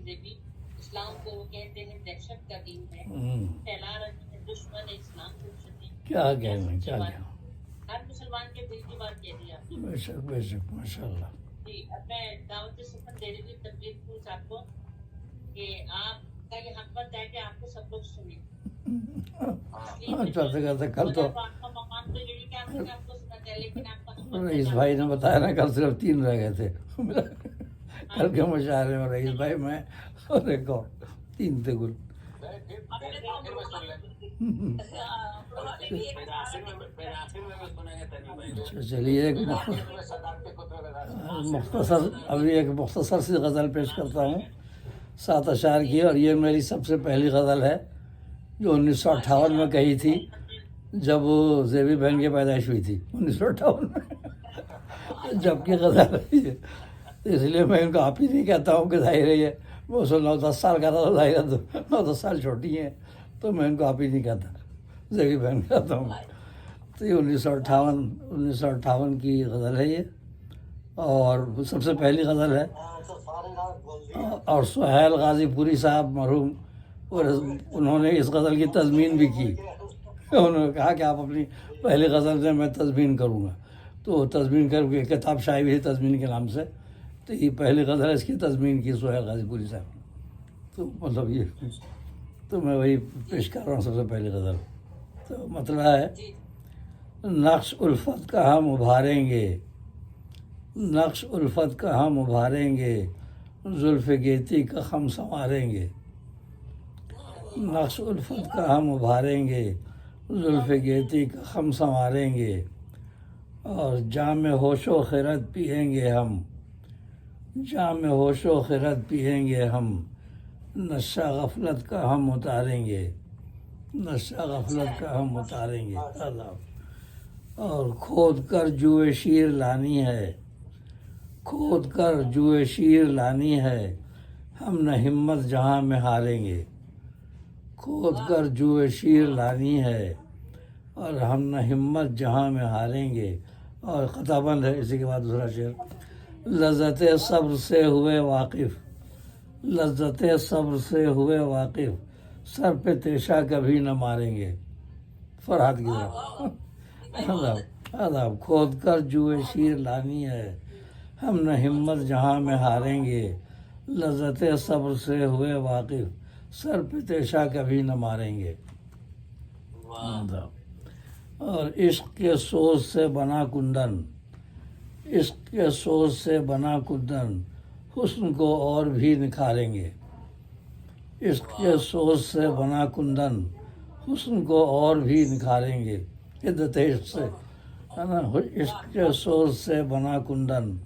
دیوی اسلام کو وہ کہتے ہیں دہشت کا دین ہے، پھیلا رہے ہیں دشمن اسلام کو شدید. کیا کہنا کیا کہنا. ہر مسلمان کے دل کی بات کہہ دی آپ نے. بے شک بے شک ماشاء اللہ. جی اب میں دعوت سخن دے رہی ہوں تبلیغ کو آپ کو کہ آپ کا یہ حق بنتا ہے کہ آپ کو سب لوگ سنیں. چلتے کرتے کل تو آپ کا مقام تو یہی کہ آپ کو سناتے ہیں، لیکن آپ کا رئیس بھائی نے بتایا نا کل صرف 3 رہ گئے تھے کل کے مشاعرے میں. رئیس بھائی میں اور ایک اور 3 تھے کل. چلیے ایک مختصر ابھی ایک مختصر سی غزل پیش کرتا ہوں 7 اشعار کی، اور یہ میری سب سے پہلی غزل ہے جو 1958 میں کہی تھی جب زیبی بہن کی پیدائش ہوئی تھی 1958 میں. جب کی غزل ہے یہ، اس لیے میں ان کو آپ ہی نہیں کہتا ہوں کہ ظاہر ہے یہ وہ 9-10 سال کا تھا، ظاہر ہے 9-10 سال چھوٹی ہیں تو میں ان کو آپ ہی نہیں کہتا، زیبی بہن کہتا ہوں. تو یہ 1958 کی غزل ہے یہ، اور سب سے پہلی غزل ہے. اور سہیل غازی پوری صاحب مرحوم، اور انہوں نے اس غزل کی تضمین بھی کی. انہوں نے کہا کہ آپ اپنی پہلی غزل سے میں تضمین کروں گا، تو تضمین کر کے کتاب شائع ہوئی تضمین کے نام سے. تو یہ پہلی غزل ہے، اس کی تضمین کی سہیل غازی پوری صاحب. تو مطلب یہ تو میں وہی پیش کر رہا ہوں سب سے پہلی غزل. تو مطلب ہے نقش الفت کا ہم ابھاریں گے، نقش الفت کا ہم ابھاریں گے، زلف گیتی کا ہم سنواریں گے. نقش الفت کا ہم ابھاریں گے، زلف گیتی کا ہم سنواریں گے، اور جام ہوش و خرد پئیں گے ہم، جام ہوش و خرد پئیں گے ہم، نشہ غفلت کا ہم اتاریں گے، نشہ غفلت کا ہم اتاریں گے. اور کھود کر جوئے شیر لانی ہے، کھود کر جوئے شیر لانی ہے، ہم نہ ہمت جہاں میں ہاریں گے. کھود کر جوئے شیر لانی ہے، اور ہم نہ ہمت جہاں میں ہاریں گے. اور قطع بند ہے اسی کے بعد دوسرا شعر. لذت صبر سے ہوئے واقف، لذت صبر سے ہوئے واقف، سر پہ تیشہ کبھی نہ ماریں گے. فرحت کی طرف آداب. کھود کر جوئے شیر لانی ہے، ہم نہ ہمت جہاں میں ہاریں گے، لذت صبر سے ہوئے واقف، سر پہ تیشہ کبھی نہ ماریں گے. اور عشق کے سوز سے بنا کندن، عشق کے سوز سے بنا کندن، حسن کو اور بھی نکھاریں گے. عشق کے سوز سے بنا کندن، حسن کو اور بھی نکھاریں گے. عدت عشق سے ہے نا، عشق کے سوز سے بنا کندن،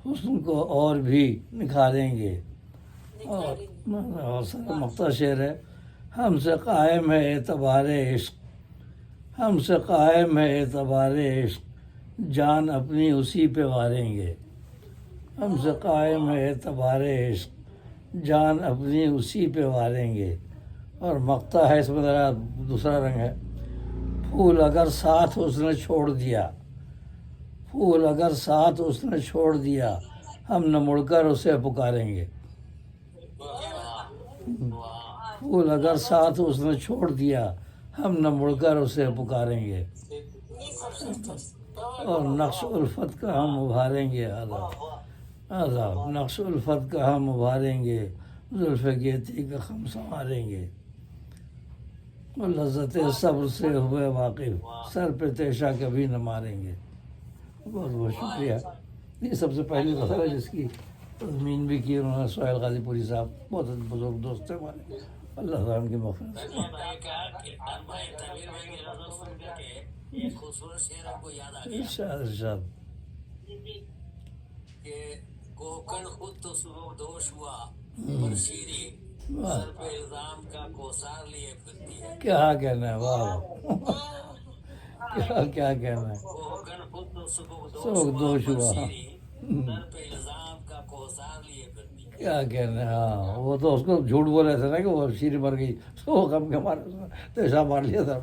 حسن کو اور بھی نکھاریں گے. اور مقطع شعر ہے. ہم سے قائم ہے اعتبار عشق، ہم سے قائم ہے اعتبار عشق، جان اپنی اسی پہ واریں گے. ہم سے قائم ہے اعتبار عشق، جان اپنی اسی پہ واریں گے. اور مقطع ہے اس میں ذرا دوسرا رنگ ہے. پھول اگر ساتھ اس نے چھوڑ دیا، پھول اگر ساتھ اس نے چھوڑ دیا، ہم نہ مڑ کر اسے پکاریں گے. پھول اگر ساتھ اس نے چھوڑ دیا، ہم نہ مڑ کر اسے پکاریں گے. اور نقش الفت کا ہم ابھاریں گے. آداب. نقش الفت کا ہم ابھاریں گے، زلف گیتی کا ہم سنواریں گے، اور لذت صبر سے ہوئے واقف، سر پہ تیشہ کبھی نہ ماریں گے. بہت بہت شکریہ. یہ سب سے پہلی غزل ہے جس کی تضمین بھی کی انہوں نے سہیل غازی پوری صاحب. بہت بزرگ دوست ہیں ہمارے، اللہ تعالیٰ ان کی مغفرت کرے. ارشاد ارشاد. کہ کوکن خود تو صبح دوش ہوا، پر شیری سر پہ الزام کا کوثار لیے پھرتی ہے. کیا کہنا ہے، واہ کیا کہنا ہے. کوکن خود تو صبح سبق دوش پر ہوا. شیری سر پہ الزام کا کوثار لیے پھرتی ہے. کیا کہنا ہے. ہاں وہ تو اس کو جھوٹ بولے تھے نا کہ وہ شیر مر گئی، تو وہ غم کے مارے تیشہ مار لیا تھا.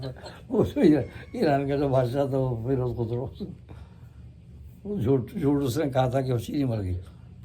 وہ ایران کا جو بادشاہ تھا وہ پھر اس کو جھوٹ اس نے کہا تھا کہ وہ شیری مر گئی.